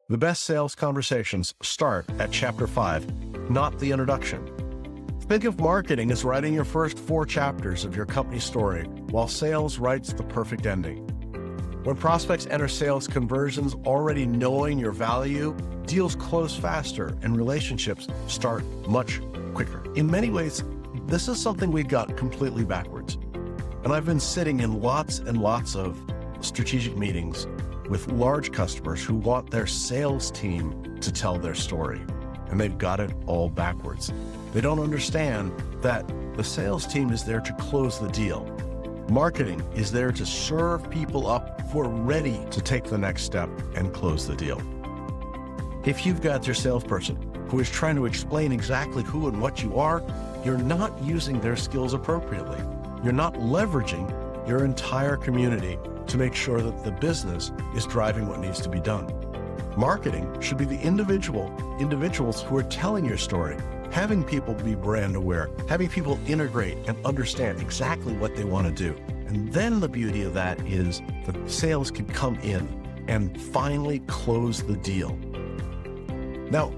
The best sales conversations start at chapter 5, not the introduction. Think of marketing as writing your first 4 chapters of your company story, while sales writes the perfect ending. When prospects enter sales conversions already knowing your value, deals close faster and relationships start much quicker. In many ways, this is something we got completely backwards. And I've been sitting in lots and lots of strategic meetings with large customers who want their sales team to tell their story. And they've got it all backwards. They don't understand that the sales team is there to close the deal. Marketing is there to serve people up who are ready to take the next step and close the deal. If you've got your salesperson who is trying to explain exactly who and what you are, you're not using their skills appropriately. You're not leveraging your entire community to make sure that the business is driving what needs to be done. Marketing should be the individuals who are telling your story, having people be brand aware, having people integrate and understand exactly what they want to do. And then the beauty of that is that sales can come in and finally close the deal. Now,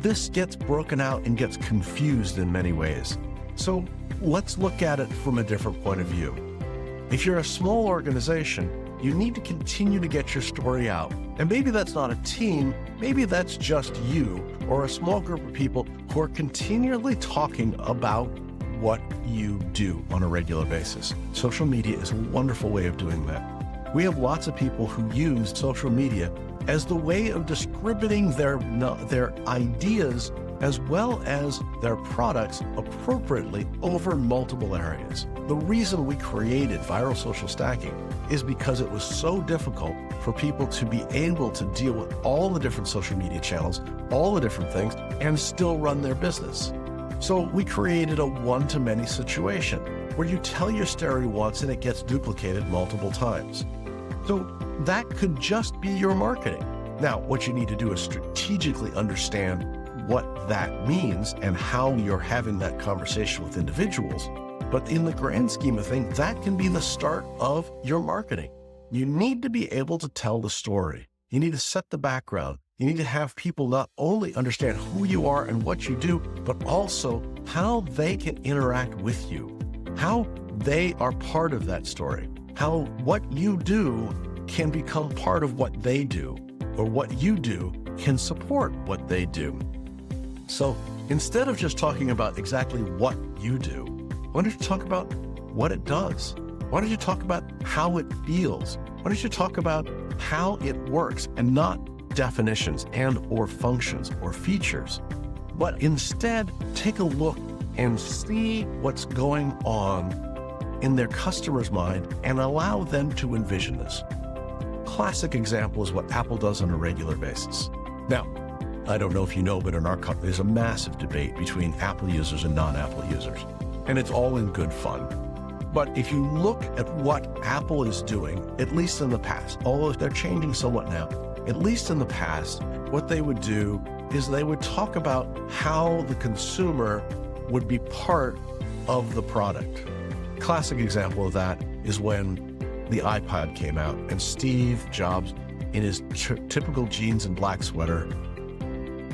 this gets broken out and gets confused in many ways. So let's look at it from a different point of view. If you're a small organization, you need to continue to get your story out. And maybe that's not a team, maybe that's just you or a small group of people who are continually talking about what you do on a regular basis. Social media is a wonderful way of doing that. We have lots of people who use social media as the way of distributing their ideas as well as their products appropriately over multiple areas. The reason we created viral social stacking is because it was so difficult for people to be able to deal with all the different social media channels, all the different things, and still run their business. So we created a one-to-many situation where you tell your story once and it gets duplicated multiple times. So that could just be your marketing. Now, what you need to do is strategically understand what that means and how you're having that conversation with individuals. But in the grand scheme of things, that can be the start of your marketing. You need to be able to tell the story. You need to set the background. You need to have people not only understand who you are and what you do, but also how they can interact with you, how they are part of that story, how what you do can become part of what they do, or what you do can support what they do. So instead of just talking about exactly what you do, why don't you talk about what it does? Why don't you talk about how it feels? Why don't you talk about how it works and not definitions and or functions or features, but instead take a look and see what's going on in their customer's mind and allow them to envision this. Classic example is what Apple does on a regular basis. Now, I don't know if you know, but in our company, there's a massive debate between Apple users and non-Apple users, and it's all in good fun. But if you look at what Apple is doing, at least in the past, although they're changing somewhat now, at least in the past, what they would do is they would talk about how the consumer would be part of the product. Classic example of that is when the iPod came out and Steve Jobs, in his typical jeans and black sweater,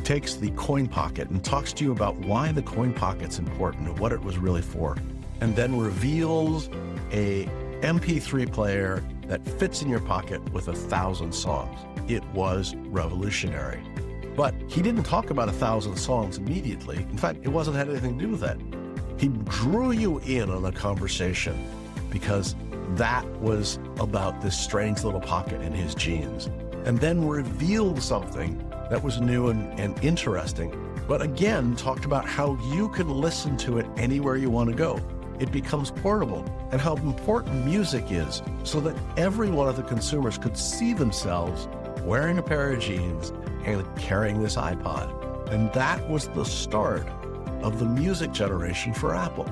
takes the coin pocket and talks to you about why the coin pocket's important and what it was really for, and then reveals a MP3 player that fits in your pocket with 1,000 songs. It was revolutionary. But he didn't talk about 1,000 songs immediately. In fact, it wasn't had anything to do with that. He drew you in on a conversation because that was about this strange little pocket in his jeans, and then revealed something that was new and interesting, but again, talked about how you can listen to it anywhere you want to go. It becomes portable, and how important music is so that every one of the consumers could see themselves wearing a pair of jeans and carrying this iPod. And that was the start of the music generation for Apple.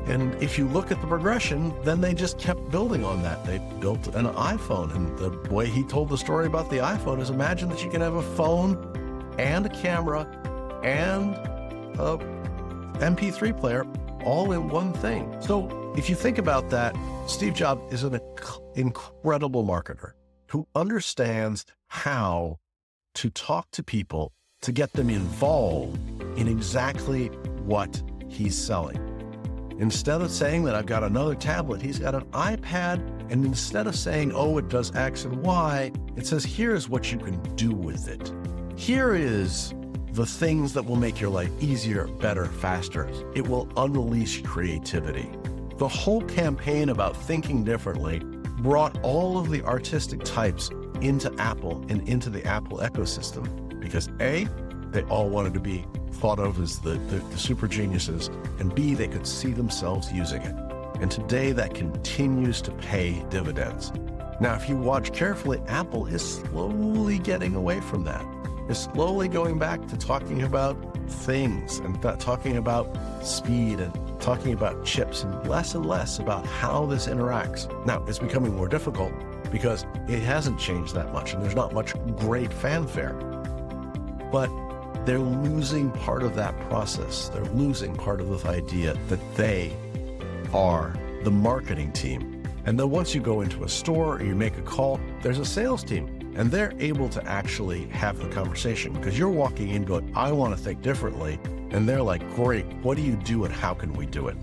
And if you look at the progression, then they just kept building on that. They built an iPhone, and the way he told the story about the iPhone is imagine that you can have a phone and a camera and a MP3 player all in one thing. So if you think about that, Steve Jobs is an incredible marketer who understands how to talk to people to get them involved in exactly what he's selling. Instead of saying that I've got another tablet, he's got an iPad, and instead of saying, oh, it does X and Y, it says, here's what you can do with it. Here is the things that will make your life easier, better, faster. It will unleash creativity. The whole campaign about thinking differently brought all of the artistic types into Apple and into the Apple ecosystem because A, they all wanted to be thought of as the super geniuses, and B, they could see themselves using it. And today that continues to pay dividends. Now, if you watch carefully, Apple is slowly getting away from that. Is slowly going back to talking about things and talking about speed and talking about chips and less about how this interacts. Now, it's becoming more difficult because it hasn't changed that much and there's not much great fanfare. But they're losing part of that process. They're losing part of this idea that they are the marketing team. And then once you go into a store or you make a call, there's a sales team. And they're able to actually have the conversation because you're walking in going, I want to think differently. And they're like, great, what do you do and how can we do it?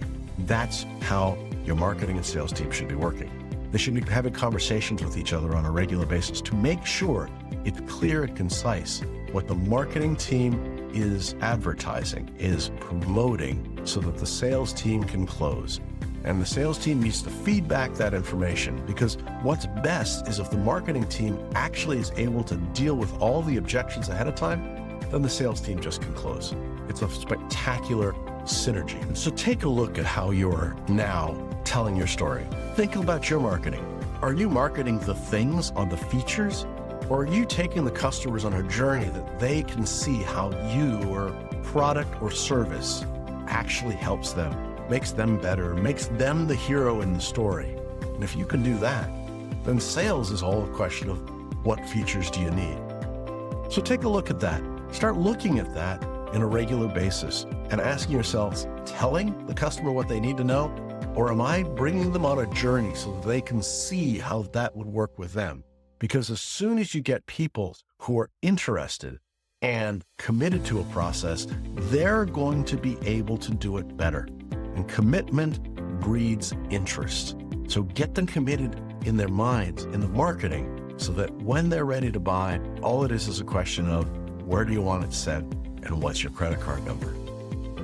That's how your marketing and sales team should be working. They should be having conversations with each other on a regular basis to make sure it's clear and concise what the marketing team is advertising, is promoting so that the sales team can close. And the sales team needs to feedback that information because what's best is if the marketing team actually is able to deal with all the objections ahead of time, then the sales team just can close. It's a spectacular synergy. So take a look at how you're now telling your story. Think about your marketing. Are you marketing the things on the features? Or are you taking the customers on a journey that they can see how you or product or service actually helps them, makes them better, makes them the hero in the story? And if you can do that, then sales is all a question of what features do you need. So take a look at that. Start looking at that on a regular basis and asking yourselves, telling the customer what they need to know, or am I bringing them on a journey so that they can see how that would work with them? Because as soon as you get people who are interested and committed to a process, they're going to be able to do it better. And commitment breeds interest. So get them committed in their minds, in the marketing, so that when they're ready to buy, all it is a question of where do you want it sent and what's your credit card number.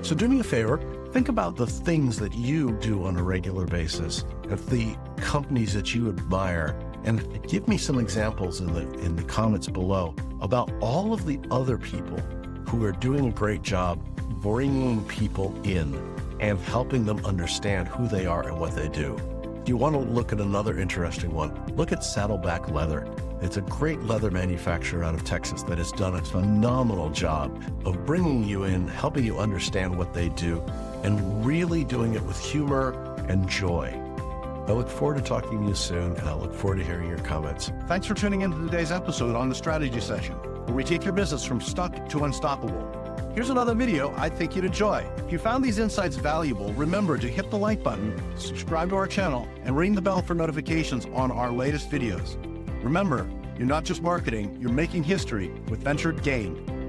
So do me a favor, think about the things that you do on a regular basis, of the companies that you admire, and give me some examples in the comments below about all of the other people who are doing a great job bringing people in and helping them understand who they are and what they do. If you want to look at another interesting one, look at Saddleback Leather. It's a great leather manufacturer out of Texas that has done a phenomenal job of bringing you in, helping you understand what they do, and really doing it with humor and joy. I look forward to talking to you soon, and I look forward to hearing your comments. Thanks for tuning into today's episode on the Strategy Session, where we take your business from stuck to unstoppable. Here's another video I think you'd enjoy. If you found these insights valuable, remember to hit the like button, subscribe to our channel, and ring the bell for notifications on our latest videos. Remember, you're not just marketing, you're making history with Ventured Gain.